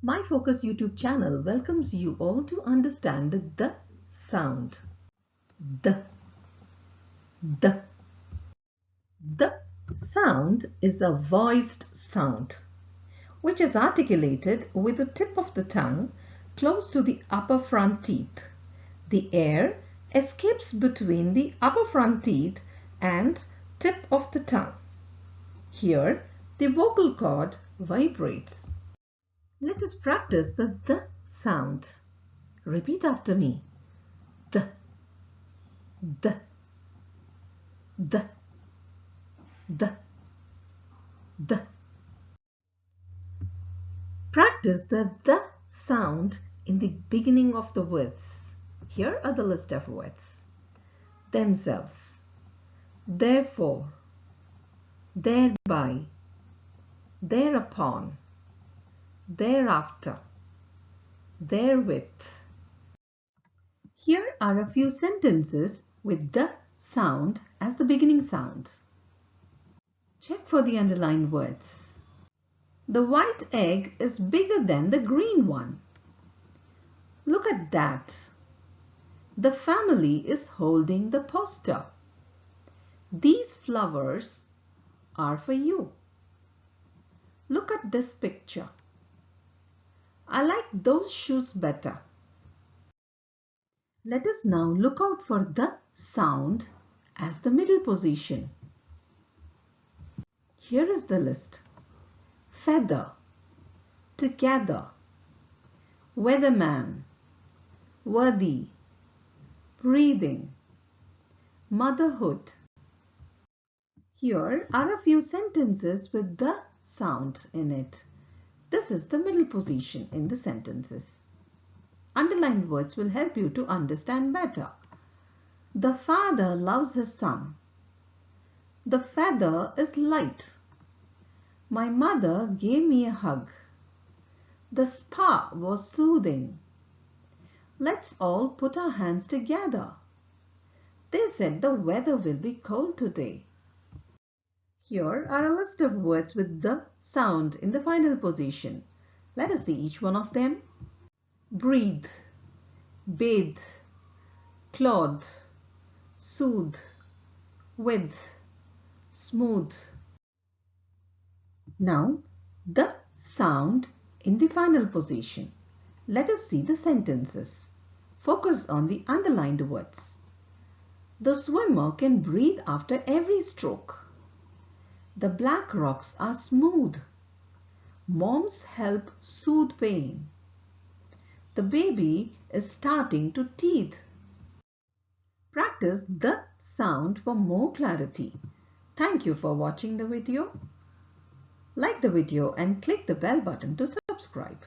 My Focus YouTube channel welcomes you all to understand the "the" sound. The. The. The sound is a voiced sound, which is articulated with the tip of the tongue close to the upper front teeth. The air escapes between the upper front teeth and tip of the tongue. Here, the vocal cord vibrates. Let us practice the "the" sound. Repeat after me. The. The. The. The. The. Practice the "the" sound in the beginning of the words. Here are the list of words. Themselves, therefore, thereby, thereupon, thereafter, therewith. Here are a few sentences with "the" sound as the beginning sound. Check for the underlined words. The white egg is bigger than the green one. Look at that. The family is holding the poster. These flowers are for you. Look at this picture. I like those shoes better. Let us now look out for "the" sound as the middle position. Here is the list. Feather, together, weatherman, worthy, breathing, motherhood. Here are a few sentences with "the" sound in it. This is the middle position in the sentences. Underlined words will help you to understand better. The father loves his son. The feather is light. My mother gave me a hug. The spa was soothing. Let's all put our hands together. They said the weather will be cold today. Here are a list of words with "the" sound in the final position. Let us see each one of them. Breathe, bathe, clothe, soothe, with, smooth. Now, "the" sound in the final position. Let us see the sentences. Focus on the underlined words. The swimmer can breathe after every stroke. The black rocks are smooth. Moms help soothe pain. The baby is starting to teeth. Practice "the" sound for more clarity. Thank you for watching the video. Like the video and click the bell button to subscribe.